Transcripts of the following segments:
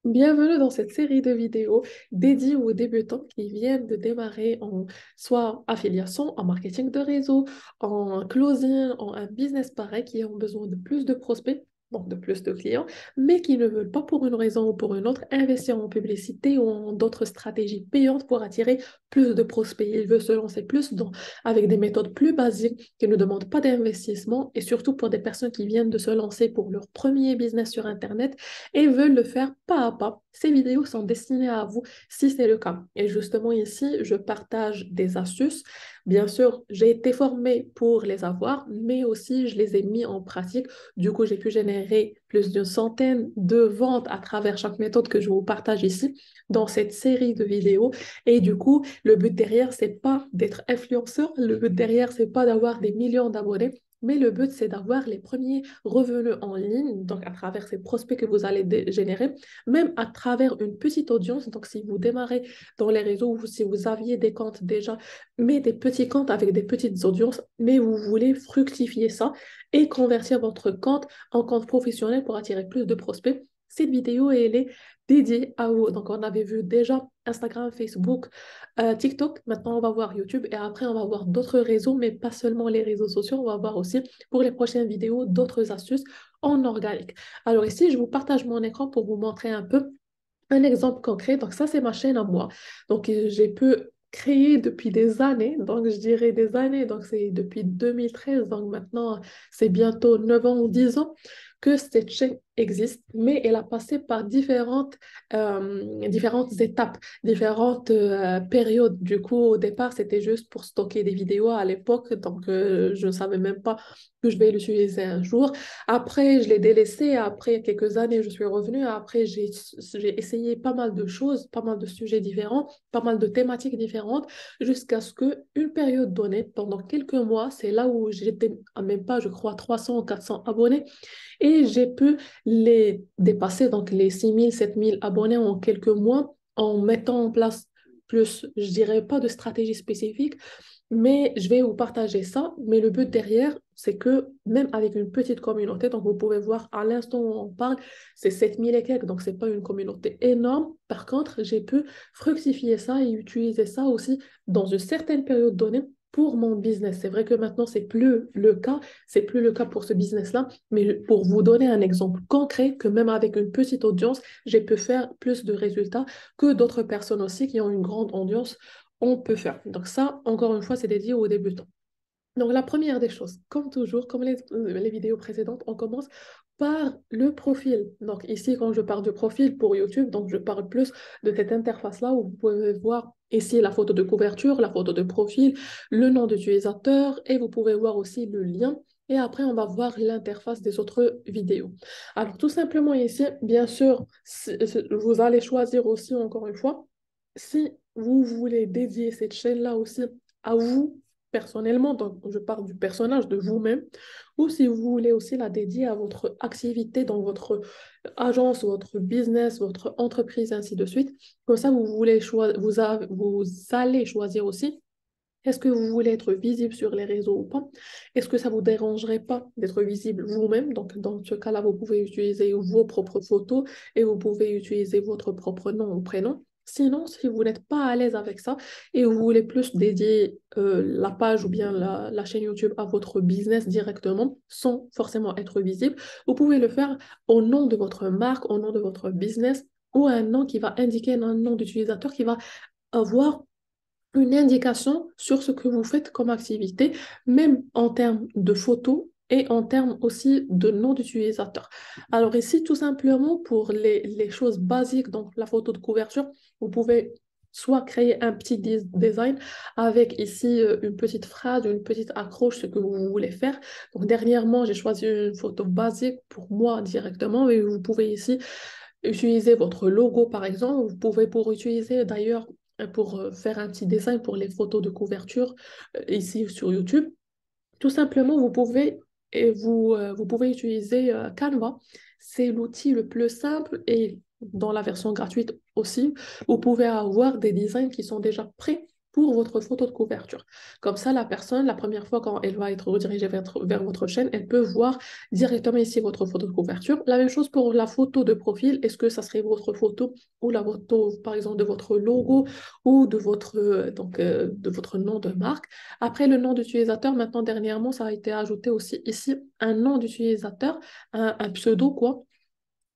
Bienvenue dans cette série de vidéos dédiées aux débutants qui viennent de démarrer en soit affiliation, en marketing de réseau, en closing, en un business pareil, qui ont besoin de plus de prospects, donc de plus de clients, mais qui ne veulent pas pour une raison ou pour une autre investir en publicité ou en d'autres stratégies payantes pour attirer plus de prospects. Ils veulent se lancer avec des méthodes plus basiques qui ne demandent pas d'investissement et surtout pour des personnes qui viennent de se lancer pour leur premier business sur Internet et veulent le faire pas à pas. Ces vidéos sont destinées à vous si c'est le cas. Et justement ici, je partage des astuces. Bien sûr, j'ai été formée pour les avoir, mais aussi je les ai mis en pratique. Du coup, j'ai pu générer plus d'une centaine de ventes à travers chaque méthode que je vous partage ici dans cette série de vidéos. Et du coup, le but derrière, c'est pas d'être influenceur. Le but derrière, c'est pas d'avoir des millions d'abonnés. Mais le but, c'est d'avoir les premiers revenus en ligne, donc à travers ces prospects que vous allez générer, même à travers une petite audience. Donc, si vous démarrez dans les réseaux ou si vous aviez des comptes déjà, mais des petits comptes avec des petites audiences, mais vous voulez fructifier ça et convertir votre compte en compte professionnel pour attirer plus de prospects, cette vidéo, elle est dédiée à vous. Donc, on avait vu déjà Instagram, Facebook, TikTok. Maintenant, on va voir YouTube et après, on va voir d'autres réseaux, mais pas seulement les réseaux sociaux. On va voir aussi pour les prochaines vidéos d'autres astuces en organique. Alors ici, je vous partage mon écran pour vous montrer un peu un exemple concret. Donc ça, c'est ma chaîne à moi. Donc j'ai pu créer depuis des années, donc je dirais des années, donc c'est depuis 2013, donc maintenant c'est bientôt 9 ans ou 10 ans que cette chaîne existe, mais elle a passé par différentes étapes, différentes périodes. Du coup, au départ, c'était juste pour stocker des vidéos à l'époque, donc je ne savais même pas que je vais l'utiliser un jour. Après, je l'ai délaissé. Après quelques années, je suis revenue. Après, j'ai essayé pas mal de choses, pas mal de sujets différents, pas mal de thématiques différentes, jusqu'à ce que une période donnée, pendant quelques mois, c'est là où j'étais à même pas, je crois, 300 ou 400 abonnés. Et j'ai pu les dépasser, donc les 6 000, 7 000 abonnés en quelques mois, en mettant en place plus, je dirais pas de stratégie spécifique, mais je vais vous partager ça. Mais le but derrière, c'est que même avec une petite communauté, donc vous pouvez voir à l'instant où on parle, c'est 7 000 et quelques, donc c'est pas une communauté énorme. Par contre, j'ai pu fructifier ça et utiliser ça aussi dans une certaine période donnée pour mon business. C'est vrai que maintenant, c'est plus le cas pour ce business-là, mais pour vous donner un exemple concret, que même avec une petite audience, j'ai pu faire plus de résultats que d'autres personnes aussi qui ont une grande audience on peut faire. Donc ça, encore une fois, c'est dédié aux débutants. Donc la première des choses, comme toujours, comme les vidéos précédentes, on commence par le profil. Donc ici, quand je parle du profil pour YouTube, donc je parle plus de cette interface-là où vous pouvez voir ici la photo de couverture, la photo de profil, le nom d'utilisateur et vous pouvez voir aussi le lien. Et après, on va voir l'interface des autres vidéos. Alors tout simplement ici, bien sûr, vous allez choisir aussi, encore une fois, si vous voulez dédier cette chaîne-là aussi à vous personnellement, donc je parle du personnage de vous-même, ou si vous voulez aussi la dédier à votre activité dans votre agence, votre business, votre entreprise, ainsi de suite. Comme ça, vous allez choisir aussi. Est-ce que vous voulez être visible sur les réseaux ou pas? Est-ce que ça vous dérangerait pas d'être visible vous-même? Donc, dans ce cas-là, vous pouvez utiliser vos propres photos et vous pouvez utiliser votre propre nom ou prénom. Sinon, si vous n'êtes pas à l'aise avec ça et vous voulez plus dédier la page ou bien la chaîne YouTube à votre business directement, sans forcément être visible, vous pouvez le faire au nom de votre marque, au nom de votre business ou un nom qui va indiquer un nom d'utilisateur qui va avoir une indication sur ce que vous faites comme activité, même en termes de photos et en termes aussi de nom d'utilisateur. Alors ici, tout simplement, pour les choses basiques, donc la photo de couverture, vous pouvez soit créer un petit design avec ici une petite phrase, une petite accroche, ce que vous voulez faire. Donc dernièrement, j'ai choisi une photo basique pour moi directement et vous pouvez ici utiliser votre logo par exemple. Vous pouvez pour utiliser d'ailleurs pour faire un petit dessin pour les photos de couverture ici sur YouTube. Tout simplement, vous pouvez utiliser Canva. C'est l'outil le plus simple et dans la version gratuite aussi, vous pouvez avoir des designs qui sont déjà prêts pour votre photo de couverture. Comme ça, la personne, la première fois quand elle va être redirigée vers votre chaîne, elle peut voir directement ici votre photo de couverture. La même chose pour la photo de profil. Est-ce que ça serait votre photo ou la photo, par exemple, de votre logo ou de votre nom de marque. Après, le nom d'utilisateur, maintenant, dernièrement, ça a été ajouté aussi ici, un nom d'utilisateur, un pseudo, quoi,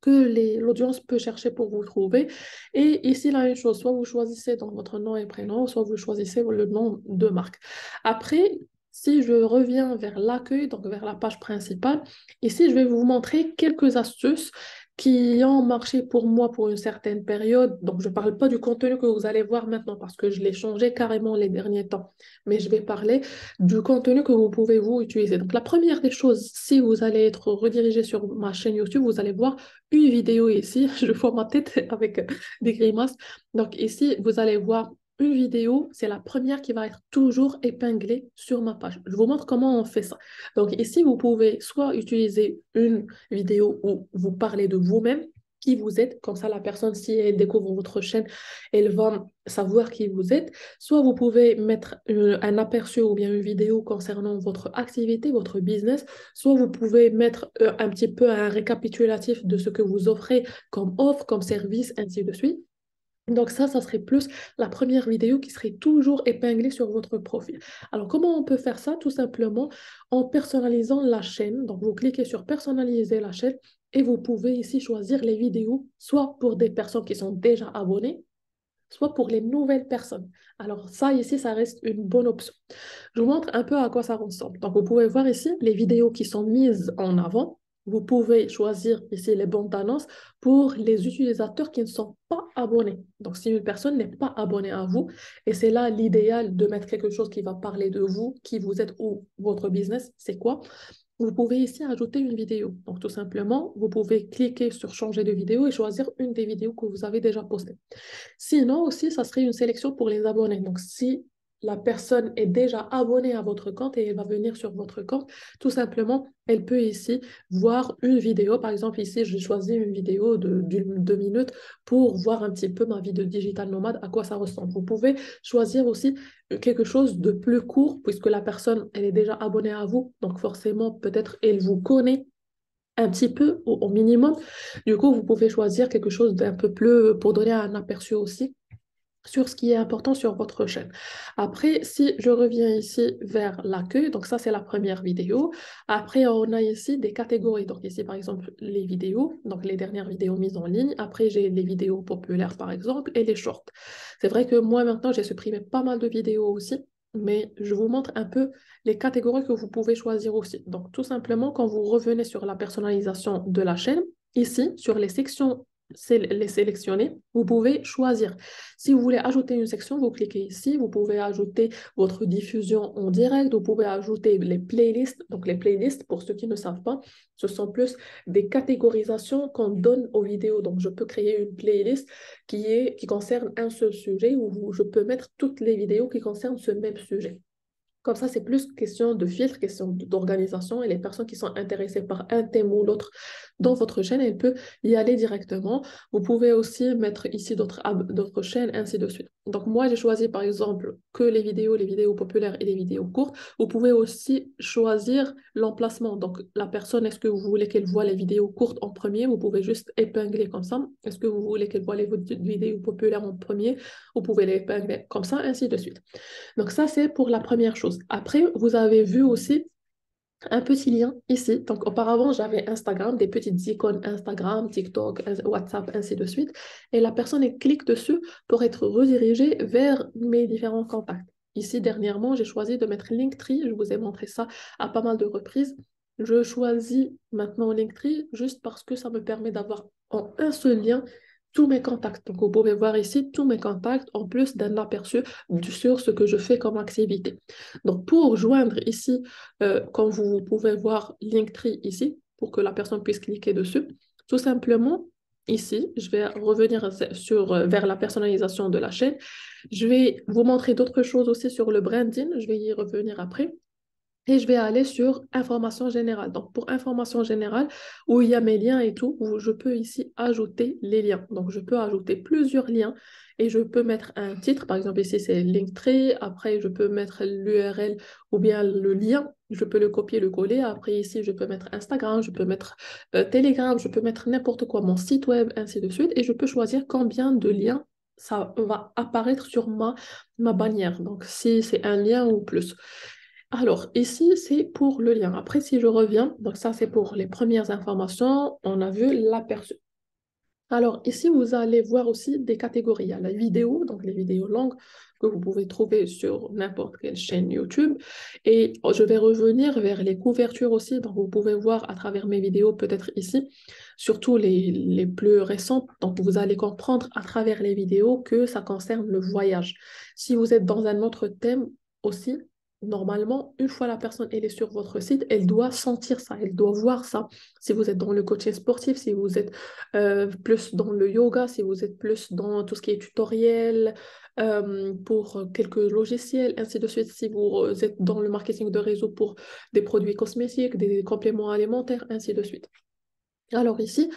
que l'audience peut chercher pour vous trouver. Et ici, la même chose, soit vous choisissez dans votre nom et prénom, soit vous choisissez le nom de marque. Après, si je reviens vers l'accueil, donc vers la page principale, ici, je vais vous montrer quelques astuces qui ont marché pour moi pour une certaine période. Donc, je ne parle pas du contenu que vous allez voir maintenant parce que je l'ai changé carrément les derniers temps, mais je vais parler du contenu que vous pouvez vous utiliser. Donc, la première des choses, si vous allez être redirigé sur ma chaîne YouTube, vous allez voir une vidéo ici. Je vois ma tête avec des grimaces. Donc, ici, vous allez voir une vidéo. C'est la première qui va être toujours épinglée sur ma page. Je vous montre comment on fait ça. Donc, ici, vous pouvez soit utiliser une vidéo où vous parlez de vous-même, qui vous êtes, comme ça la personne, si elle découvre votre chaîne, elle va savoir qui vous êtes. Soit vous pouvez mettre un aperçu ou bien une vidéo concernant votre activité, votre business. Soit vous pouvez mettre un petit peu un récapitulatif de ce que vous offrez comme offre, comme service, ainsi de suite. Donc ça serait plus la première vidéo qui serait toujours épinglée sur votre profil. Alors comment on peut faire ça? Tout simplement en personnalisant la chaîne. Donc vous cliquez sur personnaliser la chaîne et vous pouvez ici choisir les vidéos, soit pour des personnes qui sont déjà abonnées, soit pour les nouvelles personnes. Alors ça, ici, ça reste une bonne option. Je vous montre un peu à quoi ça ressemble. Donc, vous pouvez voir ici les vidéos qui sont mises en avant. Vous pouvez choisir ici les bandes d'annonces pour les utilisateurs qui ne sont pas abonnés. Donc, si une personne n'est pas abonnée à vous, et c'est là l'idéal de mettre quelque chose qui va parler de vous, qui vous êtes ou votre business, c'est quoi? Vous pouvez ici ajouter une vidéo. Donc, tout simplement, vous pouvez cliquer sur changer de vidéo et choisir une des vidéos que vous avez déjà postées. Sinon aussi, ça serait une sélection pour les abonnés. Donc, si la personne est déjà abonnée à votre compte et elle va venir sur votre compte, tout simplement, elle peut ici voir une vidéo. Par exemple, ici, j'ai choisi une vidéo d'une 2 minutes pour voir un petit peu ma vie de digital nomade, à quoi ça ressemble. Vous pouvez choisir aussi quelque chose de plus court puisque la personne, elle est déjà abonnée à vous. Donc, forcément, peut-être elle vous connaît un petit peu au minimum. Du coup, vous pouvez choisir quelque chose d'un peu plus pour donner un aperçu aussi sur ce qui est important sur votre chaîne. Après, si je reviens ici vers l'accueil, donc ça c'est la première vidéo. Après, on a ici des catégories. Donc ici, par exemple, les vidéos, donc les dernières vidéos mises en ligne. Après, j'ai les vidéos populaires, par exemple, et les shorts. C'est vrai que moi, maintenant, j'ai supprimé pas mal de vidéos aussi, mais je vous montre un peu les catégories que vous pouvez choisir aussi. Donc, tout simplement, quand vous revenez sur la personnalisation de la chaîne, ici, sur les sections les sélectionner, vous pouvez choisir. Si vous voulez ajouter une section, vous cliquez ici. Vous pouvez ajouter votre diffusion en direct. Vous pouvez ajouter les playlists. Donc, les playlists, pour ceux qui ne savent pas, ce sont plus des catégorisations qu'on donne aux vidéos. Donc, je peux créer une playlist qui concerne un seul sujet ou je peux mettre toutes les vidéos qui concernent ce même sujet. Comme ça, c'est plus question de filtre, question d'organisation et les personnes qui sont intéressées par un thème ou l'autre dans votre chaîne, elles peuvent y aller directement. Vous pouvez aussi mettre ici d'autres chaînes, ainsi de suite. Donc moi, j'ai choisi par exemple que les vidéos populaires et les vidéos courtes. Vous pouvez aussi choisir l'emplacement. Donc la personne, est-ce que vous voulez qu'elle voit les vidéos courtes en premier? Vous pouvez juste épingler comme ça. Est-ce que vous voulez qu'elle voit les vidéos populaires en premier? Vous pouvez les épingler comme ça, ainsi de suite. Donc ça, c'est pour la première chose. Après, vous avez vu aussi un petit lien ici. Donc auparavant, j'avais Instagram, des petites icônes Instagram, TikTok, WhatsApp, ainsi de suite. Et la personne, elle clique dessus pour être redirigée vers mes différents contacts. Ici, dernièrement, j'ai choisi de mettre Linktree. Je vous ai montré ça à pas mal de reprises. Je choisis maintenant Linktree juste parce que ça me permet d'avoir en un seul lien tous mes contacts. Donc, vous pouvez voir ici tous mes contacts en plus d'un aperçu sur ce que je fais comme activité. Donc, pour joindre ici, comme vous pouvez voir Linktree ici, pour que la personne puisse cliquer dessus, tout simplement, ici, je vais revenir vers la personnalisation de la chaîne. Je vais vous montrer d'autres choses aussi sur le branding. Je vais y revenir après. et je vais aller sur information générale. Donc, pour information générale, où il y a mes liens et tout, où je peux ici ajouter les liens. Donc, je peux ajouter plusieurs liens et je peux mettre un titre. Par exemple, ici, c'est Linktree. Après, je peux mettre l'URL ou bien le lien. Je peux le copier, le coller. Après, ici, je peux mettre Instagram, je peux mettre Telegram, je peux mettre n'importe quoi, mon site web, ainsi de suite. Et je peux choisir combien de liens ça va apparaître sur ma bannière. Donc, si c'est un lien ou plus. Alors, ici, c'est pour le lien. Après, si je reviens, donc ça, c'est pour les premières informations. On a vu l'aperçu. Alors, ici, vous allez voir aussi des catégories. Il y a la vidéo, donc les vidéos longues que vous pouvez trouver sur n'importe quelle chaîne YouTube. Et je vais revenir vers les couvertures aussi. Donc, vous pouvez voir à travers mes vidéos, peut-être ici, surtout les plus récentes. Donc, vous allez comprendre à travers les vidéos que ça concerne le voyage. Si vous êtes dans un autre thème aussi, normalement, une fois la personne elle est sur votre site, elle doit sentir ça, elle doit voir ça. Si vous êtes dans le coaching sportif, si vous êtes plus dans le yoga, si vous êtes plus dans tout ce qui est tutoriel, pour quelques logiciels, ainsi de suite, si vous êtes dans le marketing de réseau pour des produits cosmétiques, des compléments alimentaires, ainsi de suite. Alors ici,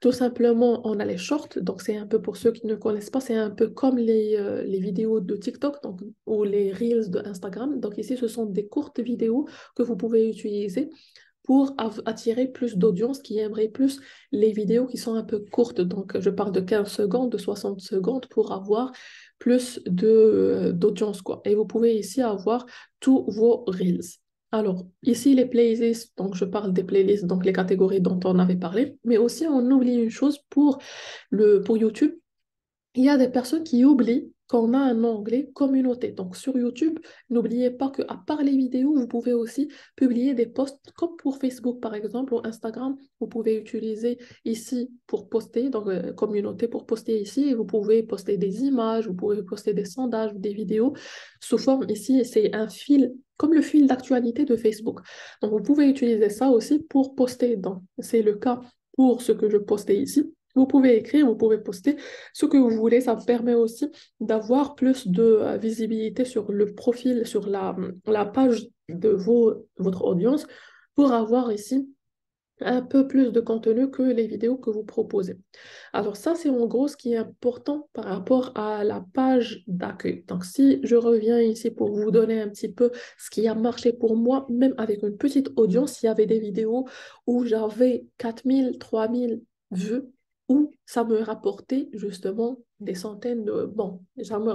tout simplement, on a les shorts, donc c'est un peu pour ceux qui ne connaissent pas, c'est un peu comme les vidéos de TikTok donc, ou les Reels de Instagram. Donc ici, ce sont des courtes vidéos que vous pouvez utiliser pour attirer plus d'audience qui aimerait plus les vidéos qui sont un peu courtes. Donc, je parle de 15 secondes, de 60 secondes pour avoir plus d'audience, quoi. Et vous pouvez ici avoir tous vos Reels. Alors, ici, les playlists, donc je parle des playlists, donc les catégories dont on avait parlé, mais aussi on oublie une chose pour YouTube. Il y a des personnes qui oublient qu'on a un onglet communauté. Donc sur YouTube, n'oubliez pas qu'à part les vidéos, vous pouvez aussi publier des posts comme pour Facebook par exemple ou Instagram. Vous pouvez utiliser ici pour poster, donc communauté pour poster ici. Et vous pouvez poster des images, vous pouvez poster des sondages, des vidéos sous forme ici, c'est un fil comme le fil d'actualité de Facebook. Donc vous pouvez utiliser ça aussi pour poster. Donc c'est le cas pour ce que je postais ici. Vous pouvez écrire, vous pouvez poster ce que vous voulez. Ça vous permet aussi d'avoir plus de visibilité sur le profil, sur la page de votre audience pour avoir ici un peu plus de contenu que les vidéos que vous proposez. Alors ça, c'est en gros ce qui est important par rapport à la page d'accueil. Donc si je reviens ici pour vous donner un petit peu ce qui a marché pour moi, même avec une petite audience, il y avait des vidéos où j'avais 4000, 3000 vues, où ça me rapportait justement des centaines de... Bon, ça me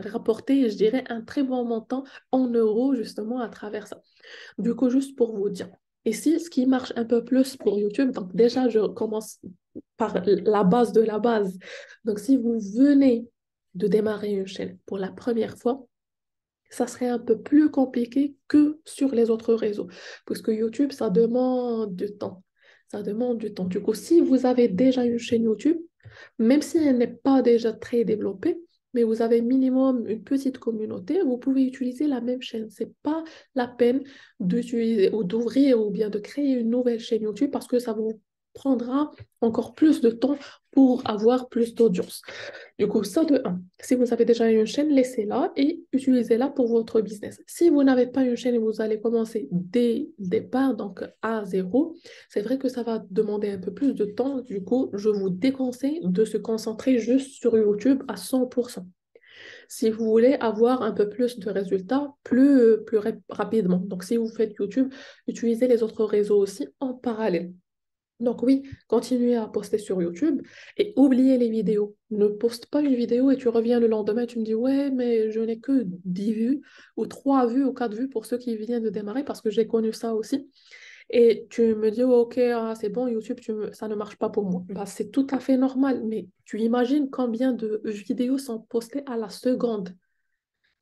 rapportait, je dirais, un très bon montant en euros justement à travers ça. Du coup, juste pour vous dire. Ici, ce qui marche un peu plus pour YouTube, donc déjà, je commence par la base de la base. Donc, si vous venez de démarrer une chaîne pour la première fois, ça serait un peu plus compliqué que sur les autres réseaux, parce que YouTube, ça demande du temps. Ça demande du temps. Du coup, si vous avez déjà une chaîne YouTube, même si elle n'est pas déjà très développée, mais vous avez minimum une petite communauté, vous pouvez utiliser la même chaîne. C'est pas la peine d'utiliser ou d'ouvrir ou bien de créer une nouvelle chaîne YouTube parce que ça vous prendra encore plus de temps pour avoir plus d'audience. Du coup, ça de un. Si vous avez déjà une chaîne, laissez-la et utilisez-la pour votre business. Si vous n'avez pas une chaîne et vous allez commencer dès le départ, donc à zéro, c'est vrai que ça va demander un peu plus de temps. Du coup, je vous déconseille de se concentrer juste sur YouTube à 100%. Si vous voulez avoir un peu plus de résultats plus rapidement. Donc, si vous faites YouTube, utilisez les autres réseaux aussi en parallèle. Donc oui, continuez à poster sur YouTube et oubliez les vidéos. Ne poste pas une vidéo et tu reviens le lendemain et tu me dis ouais, mais je n'ai que 10 vues ou 3 vues ou 4 vues pour ceux qui viennent de démarrer parce que j'ai connu ça aussi. Et tu me dis ok, ah, c'est bon, YouTube, ça ne marche pas pour moi. Bah, c'est tout à fait normal, mais tu imagines combien de vidéos sont postées à la seconde.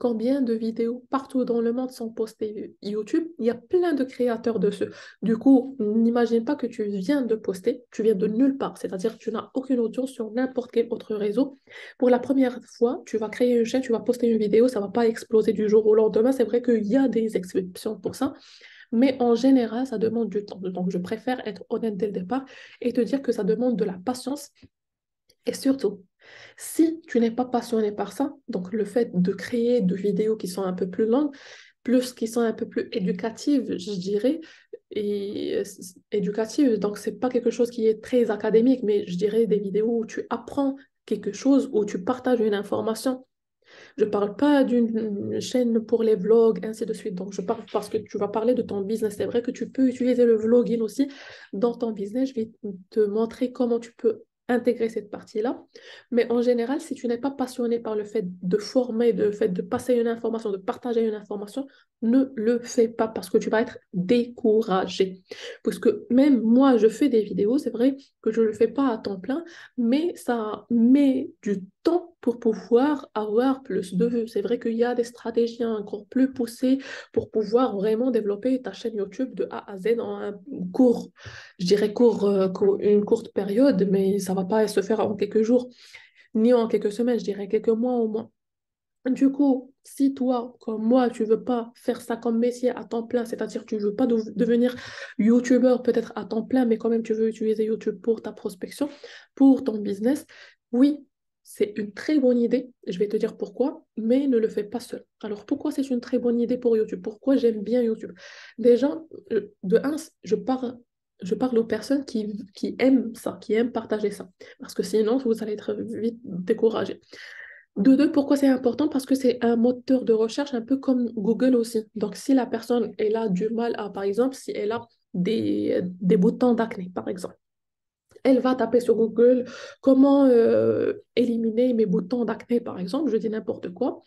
Combien de vidéos partout dans le monde sont postées YouTube? Il y a plein de créateurs dessus. Du coup, n'imagine pas que tu viens de poster, tu viens de nulle part, c'est-à-dire que tu n'as aucune audience sur n'importe quel autre réseau. Pour la première fois, tu vas créer une chaîne, tu vas poster une vidéo, ça ne va pas exploser du jour au lendemain. C'est vrai qu'il y a des exceptions pour ça, mais en général, ça demande du temps. Donc, je préfère être honnête dès le départ et te dire que ça demande de la patience et surtout, si tu n'es pas passionné par ça, donc le fait de créer de vidéos qui sont un peu plus longues, plus qui sont un peu plus éducatives, je dirais, et éducatives. Donc, c'est pas quelque chose qui est très académique, mais je dirais des vidéos où tu apprends quelque chose, où tu partages une information. Je parle pas d'une chaîne pour les vlogs, ainsi de suite. Donc, je parle parce que tu vas parler de ton business. C'est vrai que tu peux utiliser le vlogging aussi dans ton business. Je vais te montrer comment tu peux intégrer cette partie-là. Mais en général, si tu n'es pas passionné par le fait de former, le fait de passer une information, de partager une information, ne le fais pas parce que tu vas être découragé. Parce que même moi, je fais des vidéos, c'est vrai que je ne le fais pas à temps plein, mais ça met du temps pour pouvoir avoir plus de vues. C'est vrai qu'il y a des stratégies encore plus poussées pour pouvoir vraiment développer ta chaîne YouTube de A à Z en un court, je dirais une courte période, mais ça ne va pas se faire en quelques jours, ni en quelques semaines, je dirais quelques mois au moins. Du coup, si toi, comme moi, tu veux pas faire ça comme métier à temps plein, c'est-à-dire tu veux pas devenir YouTuber peut-être à temps plein, mais quand même tu veux utiliser YouTube pour ta prospection, pour ton business, oui, c'est une très bonne idée. Je vais te dire pourquoi, mais ne le fais pas seul. Alors pourquoi c'est une très bonne idée pour YouTube? Pourquoi j'aime bien YouTube? Déjà, de un, je parle aux personnes qui aiment ça, qui aiment partager ça, parce que sinon vous allez être vite découragé. De deux, pourquoi c'est important? Parce que c'est un moteur de recherche un peu comme Google aussi. Donc, si la personne elle a du mal à, par exemple, si elle a des boutons d'acné, par exemple, elle va taper sur Google comment éliminer mes boutons d'acné, par exemple, je dis n'importe quoi,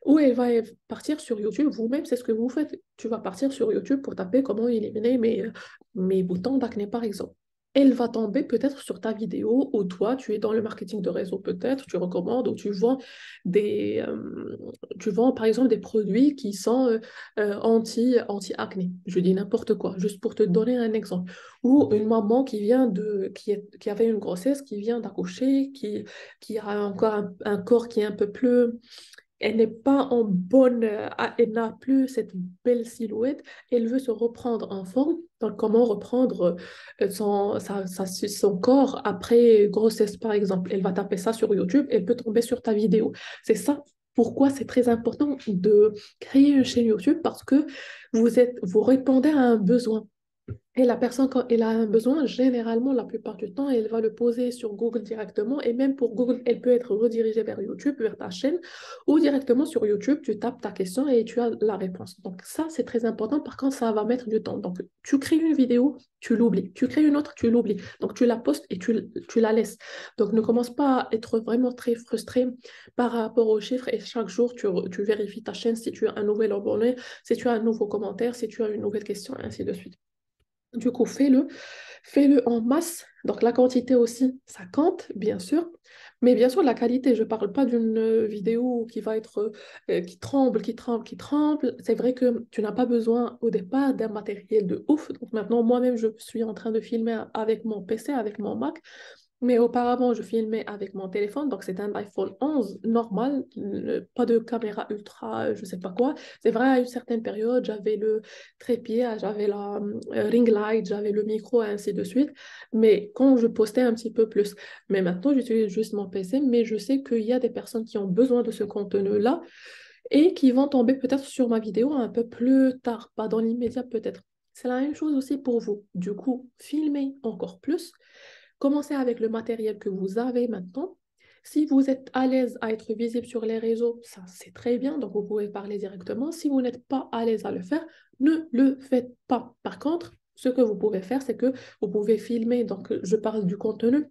ou elle va partir sur YouTube. Vous-même, c'est ce que vous faites. Tu vas partir sur YouTube pour taper comment éliminer mes boutons d'acné, par exemple. Elle va tomber peut-être sur ta vidéo où toi, tu es dans le marketing de réseau peut-être, tu recommandes ou tu vends par exemple des produits qui sont anti-acné. Je dis n'importe quoi, juste pour te donner un exemple. Ou une maman qui avait une grossesse, qui vient d'accoucher, qui a encore un corps qui est un peu plus, elle n'est pas en bonne, elle n'a plus cette belle silhouette, elle veut se reprendre en forme. Donc, comment reprendre son corps après grossesse, par exemple? Elle va taper ça sur YouTube, elle peut tomber sur ta vidéo. C'est ça pourquoi c'est très important de créer une chaîne YouTube parce que vous répondez à un besoin. Et la personne, quand elle a un besoin, généralement, la plupart du temps, elle va le poser sur Google directement. Et même pour Google, elle peut être redirigée vers YouTube, vers ta chaîne, ou directement sur YouTube, tu tapes ta question et tu as la réponse. Donc ça, c'est très important. Par contre, ça va mettre du temps. Donc, tu crées une vidéo, tu l'oublies. Tu crées une autre, tu l'oublies. Donc, tu la postes et tu la laisses. Donc, ne commence pas à être vraiment très frustré par rapport aux chiffres. Et chaque jour, tu vérifies ta chaîne si tu as un nouvel abonné, si tu as un nouveau commentaire, si tu as une nouvelle question, et ainsi de suite. Du coup, fais-le en masse. Donc la quantité aussi, ça compte, bien sûr. Mais bien sûr, la qualité, je ne parle pas d'une vidéo qui va être, qui tremble, qui tremble, qui tremble. C'est vrai que tu n'as pas besoin au départ d'un matériel de ouf. Donc maintenant, moi-même, je suis en train de filmer avec mon PC, avec mon Mac. Mais auparavant, je filmais avec mon téléphone, donc c'est un iPhone 11 normal, pas de caméra ultra, je sais pas quoi. C'est vrai, à une certaine période, j'avais le trépied, j'avais la ring light, j'avais le micro, et ainsi de suite. Mais quand je postais un petit peu plus. Mais maintenant, j'utilise juste mon PC, mais je sais qu'il y a des personnes qui ont besoin de ce contenu-là et qui vont tomber peut-être sur ma vidéo un peu plus tard, pas dans l'immédiat peut-être. C'est la même chose aussi pour vous. Du coup, filmez encore plus. Commencez avec le matériel que vous avez maintenant. Si vous êtes à l'aise à être visible sur les réseaux, ça c'est très bien, donc vous pouvez parler directement. Si vous n'êtes pas à l'aise à le faire, ne le faites pas. Par contre, ce que vous pouvez faire, c'est que vous pouvez filmer, donc je parle du contenu.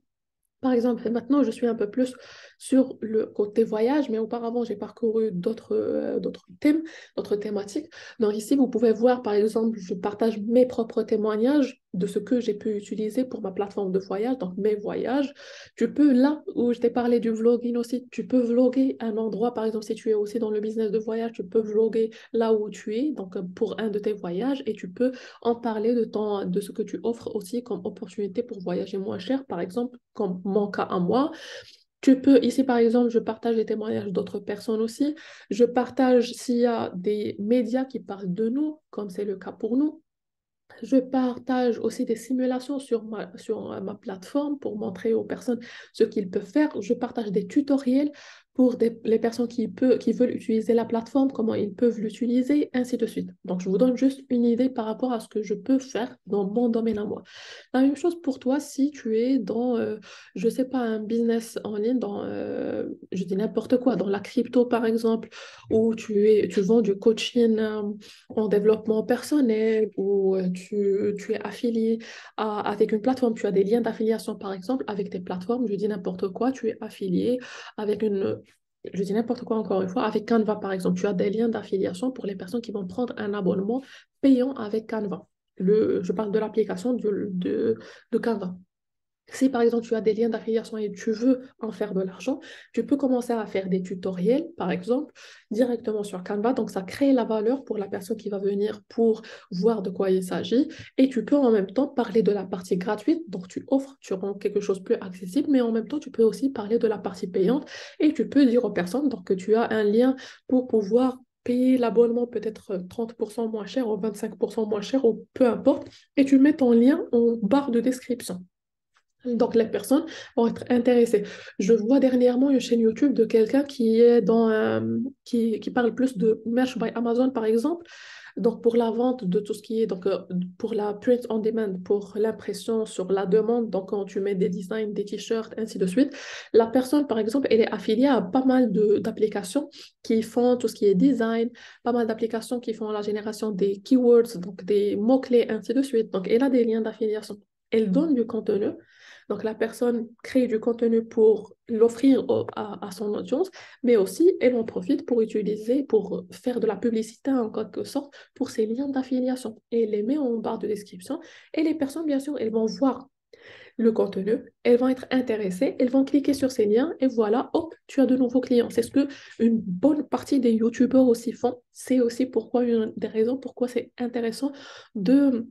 Par exemple, maintenant, je suis un peu plus sur le côté voyage, mais auparavant, j'ai parcouru d'autres thèmes, d'autres thématiques. Donc ici, vous pouvez voir, par exemple, je partage mes propres témoignages de ce que j'ai pu utiliser pour ma plateforme de voyage, donc mes voyages. Tu peux, là où je t'ai parlé du vlogging aussi, tu peux vlogger un endroit, par exemple, si tu es aussi dans le business de voyage, tu peux vlogger là où tu es, donc pour un de tes voyages, et tu peux en parler de ce que tu offres aussi comme opportunité pour voyager moins cher, par exemple, comme mon cas à moi. Tu peux, ici par exemple, je partage les témoignages d'autres personnes aussi. Je partage s'il y a des médias qui parlent de nous, comme c'est le cas pour nous. Je partage aussi des simulations sur ma plateforme pour montrer aux personnes ce qu'ils peuvent faire. Je partage des tutoriels pour les personnes qui veulent utiliser la plateforme, comment ils peuvent l'utiliser, ainsi de suite. Donc, je vous donne juste une idée par rapport à ce que je peux faire dans mon domaine à moi. La même chose pour toi si tu es dans, je sais pas, un business en ligne, dans, je dis n'importe quoi, dans la crypto par exemple, où tu vends du coaching en développement personnel, ou tu es affilié avec une plateforme, tu as des liens d'affiliation par exemple avec des plateformes, je dis n'importe quoi, tu es affilié avec je dis n'importe quoi encore une fois, avec Canva par exemple, tu as des liens d'affiliation pour les personnes qui vont prendre un abonnement payant avec Canva. Je parle de l'application de Canva. Si par exemple tu as des liens d'affiliation et tu veux en faire de l'argent, tu peux commencer à faire des tutoriels, par exemple, directement sur Canva. Donc ça crée la valeur pour la personne qui va venir pour voir de quoi il s'agit. Et tu peux en même temps parler de la partie gratuite. Donc tu offres, tu rends quelque chose plus accessible, mais en même temps tu peux aussi parler de la partie payante. Et tu peux dire aux personnes donc, que tu as un lien pour pouvoir payer l'abonnement peut-être 30% moins cher ou 25% moins cher ou peu importe. Et tu mets ton lien en barre de description. Donc, les personnes vont être intéressées. Je vois dernièrement une chaîne YouTube de quelqu'un qui est qui parle plus de Merch by Amazon, par exemple. Donc, pour la vente de tout ce qui est, donc, pour la print on demand, pour l'impression sur la demande, donc quand tu mets des designs, des t-shirts, ainsi de suite, la personne, par exemple, elle est affiliée à pas mal d'applications qui font tout ce qui est design, pas mal d'applications qui font la génération des keywords, donc des mots-clés, ainsi de suite. Donc, elle a des liens d'affiliation. Elle donne du contenu. Donc, la personne crée du contenu pour l'offrir à son audience, mais aussi, elle en profite pour utiliser, pour faire de la publicité en quelque sorte pour ses liens d'affiliation. Et elle les met en barre de description. Et les personnes, bien sûr, elles vont voir le contenu, elles vont être intéressées, elles vont cliquer sur ces liens et voilà, hop, tu as de nouveaux clients. C'est ce que une bonne partie des YouTubeurs aussi font. C'est aussi pourquoi, une des raisons pourquoi c'est intéressant de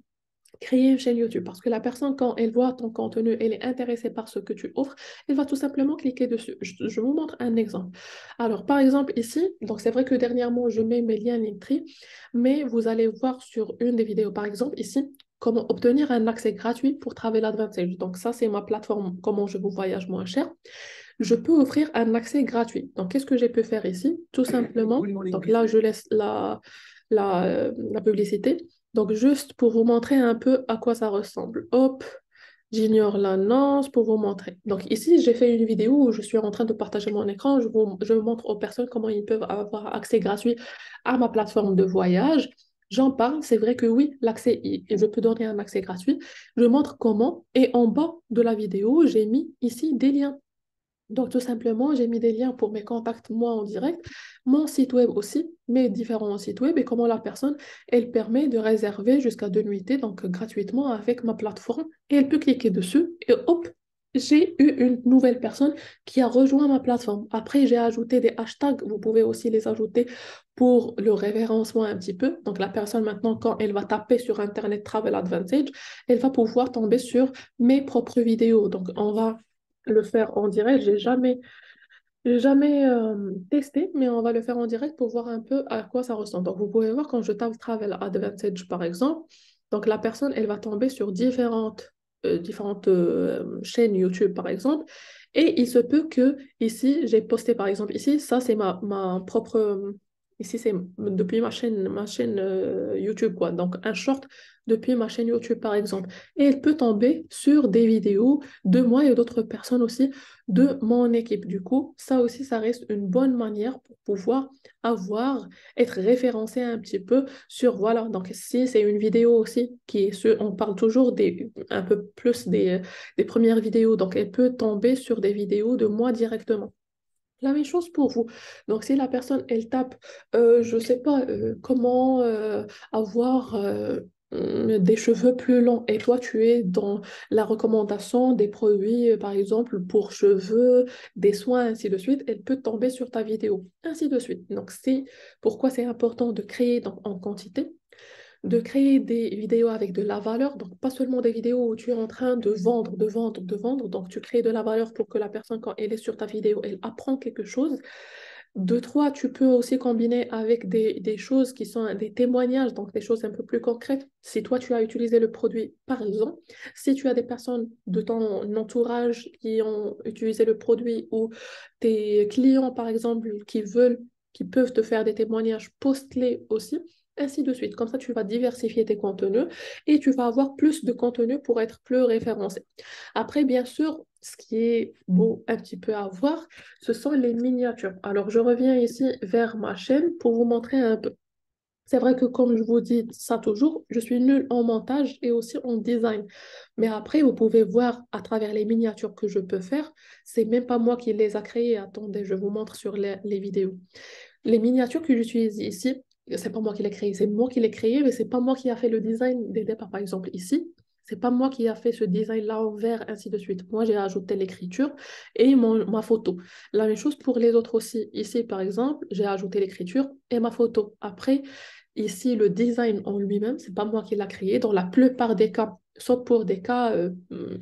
créer une chaîne YouTube parce que la personne, quand elle voit ton contenu, elle est intéressée par ce que tu offres, elle va tout simplement cliquer dessus. Je vous montre un exemple. Alors, par exemple, ici, donc c'est vrai que dernièrement, je mets mes liens Linktree, mais vous allez voir sur une des vidéos, par exemple, ici, comment obtenir un accès gratuit pour Travel Advantage. Donc, ça, c'est ma plateforme, comment je vous voyage moins cher. Je peux offrir un accès gratuit. Donc, qu'est-ce que j'ai pu faire ici? Tout simplement, donc là, je laisse la publicité. Donc, juste pour vous montrer un peu à quoi ça ressemble. Hop, j'ignore l'annonce pour vous montrer. Donc, ici, j'ai fait une vidéo où je suis en train de partager mon écran. Je montre aux personnes comment ils peuvent avoir accès gratuit à ma plateforme de voyage. J'en parle, c'est vrai que oui, je peux donner un accès gratuit. Je montre comment. Et en bas de la vidéo, j'ai mis ici des liens. Donc, tout simplement, j'ai mis des liens pour mes contacts, moi en direct, mon site web aussi, mes différents sites web et comment la personne, elle permet de réserver jusqu'à 2 nuitées, donc gratuitement avec ma plateforme. Et elle peut cliquer dessus et hop, j'ai eu une nouvelle personne qui a rejoint ma plateforme. Après, j'ai ajouté des hashtags, vous pouvez aussi les ajouter pour le référencement un petit peu. Donc, la personne maintenant, quand elle va taper sur Internet Travel Advantage, elle va pouvoir tomber sur mes propres vidéos. Donc, on va le faire en direct. J'ai jamais testé, mais on va le faire en direct pour voir un peu à quoi ça ressemble. Donc, vous pouvez voir quand je tape Travel Advantage, par exemple, donc la personne, elle va tomber sur différentes chaînes YouTube, par exemple. Et il se peut que ici, j'ai posté, par exemple, ici, ça, c'est ma propre... Ici, c'est depuis ma chaîne YouTube, quoi. Donc, un short depuis ma chaîne YouTube, par exemple. Et elle peut tomber sur des vidéos de moi et d'autres personnes aussi de mon équipe. Du coup, ça aussi, ça reste une bonne manière pour pouvoir être référencé un petit peu sur, voilà, donc si c'est une vidéo aussi on parle toujours un peu plus des premières vidéos, donc elle peut tomber sur des vidéos de moi directement. La même chose pour vous. Donc, si la personne, elle tape, je ne sais pas, comment avoir des cheveux plus longs, et toi, tu es dans la recommandation des produits, par exemple, pour cheveux, des soins, ainsi de suite, elle peut tomber sur ta vidéo, ainsi de suite. Donc, pourquoi c'est important de créer donc, en quantité, de créer des vidéos avec de la valeur, donc pas seulement des vidéos où tu es en train de vendre, de vendre, de vendre, donc tu crées de la valeur pour que la personne, quand elle est sur ta vidéo, elle apprend quelque chose, Deux, trois, tu peux aussi combiner avec des choses qui sont des témoignages, donc des choses un peu plus concrètes. Si toi, tu as utilisé le produit, par exemple, si tu as des personnes de ton entourage qui ont utilisé le produit ou tes clients, par exemple, qui peuvent te faire des témoignages, post-les aussi, ainsi de suite. Comme ça, tu vas diversifier tes contenus et tu vas avoir plus de contenu pour être plus référencé. Après, bien sûr, ce qui est beau un petit peu à voir, ce sont les miniatures. Alors, je reviens ici vers ma chaîne pour vous montrer un peu. C'est vrai que comme je vous dis ça toujours, je suis nulle en montage et aussi en design. Mais après, vous pouvez voir à travers les miniatures que je peux faire, c'est même pas moi qui les a créées. Attendez, je vous montre sur les vidéos. Les miniatures que j'utilise ici, c'est pas moi qui les créées, c'est moi qui les créées, mais c'est pas moi qui a fait le design des départs. Par exemple, ici, c'est pas moi qui a fait ce design-là en vert, ainsi de suite. Moi, j'ai ajouté l'écriture et ma photo. La même chose pour les autres aussi. Ici, par exemple, j'ai ajouté l'écriture et ma photo. Après, ici, le design en lui-même, c'est pas moi qui l'a créé dans la plupart des cas, sauf pour des cas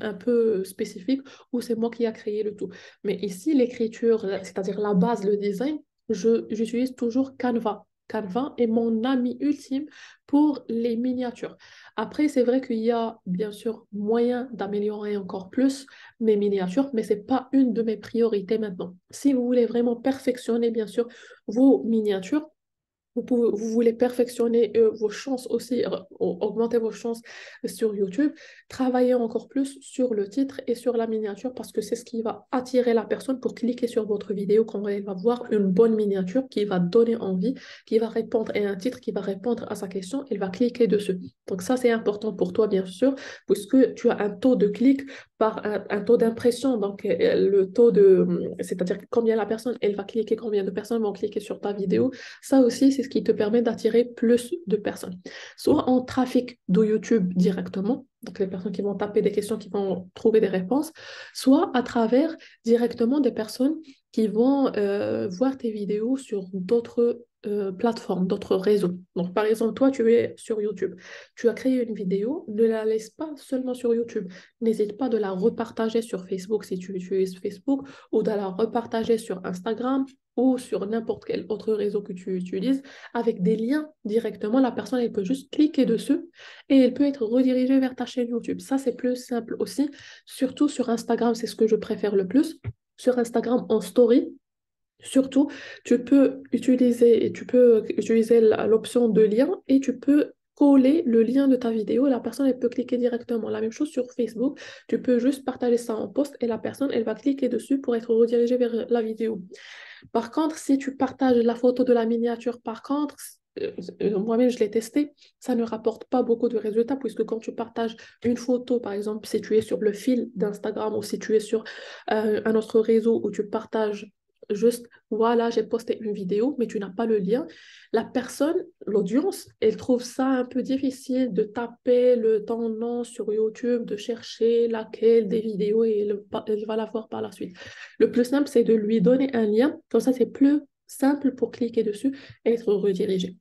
un peu spécifiques où c'est moi qui a créé le tout. Mais ici, l'écriture, c'est-à-dire la base, le design, j'utilise toujours Canva. Canva est mon ami ultime pour les miniatures. Après, c'est vrai qu'il y a bien sûr moyen d'améliorer encore plus mes miniatures, mais ce n'est pas une de mes priorités maintenant. Si vous voulez vraiment perfectionner, bien sûr, vos miniatures, vous voulez perfectionner vos chances aussi, augmenter vos chances sur YouTube, travailler encore plus sur le titre et sur la miniature parce que c'est ce qui va attirer la personne pour cliquer sur votre vidéo quand elle va voir une bonne miniature qui va donner envie, qui va répondre et un titre qui va répondre à sa question, elle va cliquer dessus. Donc ça, c'est important pour toi, bien sûr, puisque tu as un taux de clic par un taux d'impression, donc le taux c'est-à-dire combien la personne, elle va cliquer, combien de personnes vont cliquer sur ta vidéo. Ça aussi, c'est ce qui te permet d'attirer plus de personnes. Soit en trafic de YouTube directement, donc les personnes qui vont taper des questions, qui vont trouver des réponses, soit à travers directement des personnes qui vont voir tes vidéos sur d'autres plateformes, d'autres réseaux. Donc, par exemple, toi, tu es sur YouTube. Tu as créé une vidéo, ne la laisse pas seulement sur YouTube. N'hésite pas de la repartager sur Facebook si tu utilises Facebook ou de la repartager sur Instagram ou sur n'importe quel autre réseau que tu utilises, avec des liens directement. La personne, elle peut juste cliquer dessus et elle peut être redirigée vers ta chaîne YouTube. Ça, c'est plus simple aussi. Surtout sur Instagram, c'est ce que je préfère le plus. Sur Instagram, en story, surtout, tu peux utiliser l'option de lien et tu peux coller le lien de ta vidéo. La personne, elle peut cliquer directement. La même chose sur Facebook. Tu peux juste partager ça en post et la personne, elle va cliquer dessus pour être redirigée vers la vidéo. Par contre, si tu partages la photo de la miniature, par contre, moi-même je l'ai testé, ça ne rapporte pas beaucoup de résultats puisque quand tu partages une photo, par exemple, si tu es sur le fil d'Instagram ou si tu es sur un autre réseau où tu partages juste, voilà, j'ai posté une vidéo, mais tu n'as pas le lien, la personne, l'audience, elle trouve ça un peu difficile de taper ton nom sur YouTube, de chercher laquelle des vidéos et elle va la voir par la suite. Le plus simple, c'est de lui donner un lien. Comme ça, c'est plus simple pour cliquer dessus et être redirigé.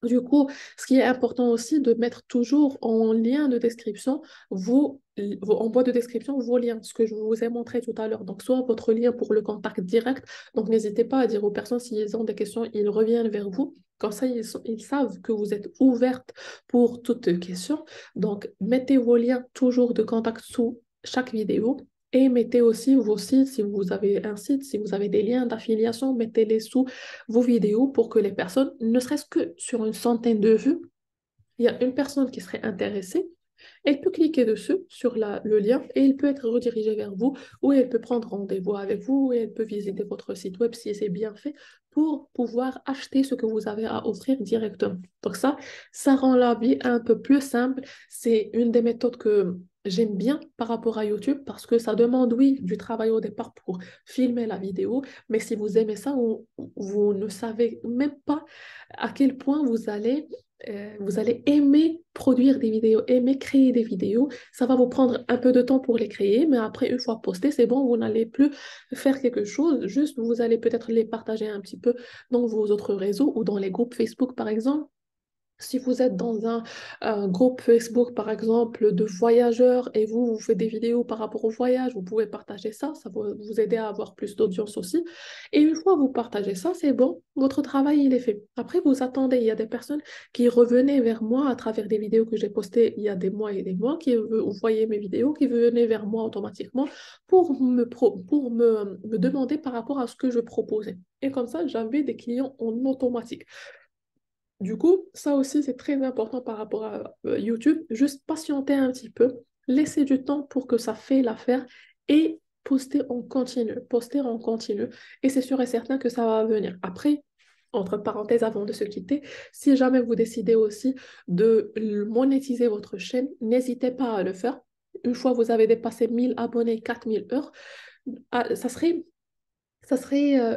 Du coup, ce qui est important aussi, de mettre toujours en lien de description en boîte de description vos liens, ce que je vous ai montré tout à l'heure. Donc, soit votre lien pour le contact direct. Donc, n'hésitez pas à dire aux personnes s'ils ont des questions, ils reviennent vers vous. Comme ça, ils savent que vous êtes ouverte pour toutes questions. Donc, mettez vos liens toujours de contact sous chaque vidéo. Et mettez aussi vos sites, si vous avez un site, si vous avez des liens d'affiliation, mettez-les sous vos vidéos pour que les personnes, ne serait-ce que sur une centaine de vues, il y a une personne qui serait intéressée, elle peut cliquer dessus, sur le lien, et elle peut être redirigée vers vous, ou elle peut prendre rendez-vous avec vous, ou elle peut visiter votre site web si c'est bien fait, pour pouvoir acheter ce que vous avez à offrir directement. Donc ça rend la vie un peu plus simple. C'est une des méthodes que j'aime bien par rapport à YouTube, parce que ça demande, oui, du travail au départ pour filmer la vidéo, mais si vous aimez ça, vous ne savez même pas à quel point vous allez aimer produire des vidéos, aimer créer des vidéos. Ça va vous prendre un peu de temps pour les créer, mais après, une fois postées, c'est bon, vous n'allez plus faire quelque chose, juste vous allez peut-être les partager un petit peu dans vos autres réseaux ou dans les groupes Facebook, par exemple. Si vous êtes dans un groupe Facebook, par exemple, de voyageurs et vous faites des vidéos par rapport au voyage, vous pouvez partager ça, ça va vous aider à avoir plus d'audience aussi. Et une fois que vous partagez ça, c'est bon, votre travail, il est fait. Après, vous attendez, il y a des personnes qui revenaient vers moi à travers des vidéos que j'ai postées il y a des mois et des mois, qui voyaient mes vidéos, qui venaient vers moi automatiquement pour me demander par rapport à ce que je proposais. Et comme ça, j'avais des clients en automatique. Du coup, ça aussi, c'est très important par rapport à YouTube. Juste patienter un petit peu, laisser du temps pour que ça fait l'affaire et poster en continu, poster en continu. Et c'est sûr et certain que ça va venir. Après, entre parenthèses, avant de se quitter, si jamais vous décidez aussi de monétiser votre chaîne, n'hésitez pas à le faire. Une fois que vous avez dépassé 1000 abonnés, 4000 heures, ça serait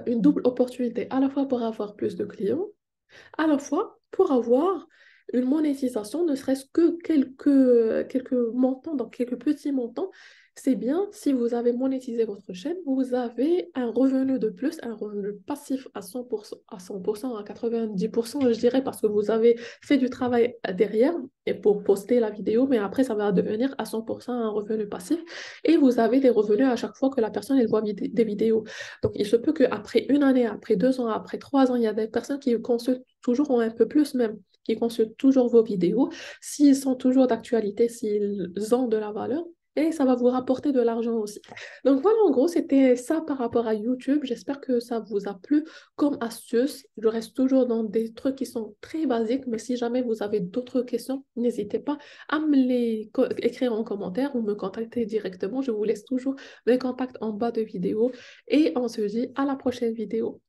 une double opportunité, à la fois pour avoir plus de clients à la fois pour avoir une monétisation, ne serait-ce que quelques montants, donc quelques petits montants. C'est bien si vous avez monétisé votre chaîne, vous avez un revenu de plus, un revenu passif à 100%, à 100%, à 90%, je dirais, parce que vous avez fait du travail derrière et pour poster la vidéo, mais après, ça va devenir à 100% un revenu passif et vous avez des revenus à chaque fois que la personne elle voit des vidéos. Donc, il se peut qu'après une année, après 2 ans, après 3 ans, il y a des personnes qui consultent toujours ou un peu plus même, qui consultent toujours vos vidéos, s'ils sont toujours d'actualité, s'ils ont de la valeur, et ça va vous rapporter de l'argent aussi. Donc voilà, en gros, c'était ça par rapport à YouTube. J'espère que ça vous a plu comme astuce. Je reste toujours dans des trucs qui sont très basiques, mais si jamais vous avez d'autres questions, n'hésitez pas à me les écrire en commentaire ou me contacter directement. Je vous laisse toujours mes contacts en bas de vidéo et on se dit à la prochaine vidéo.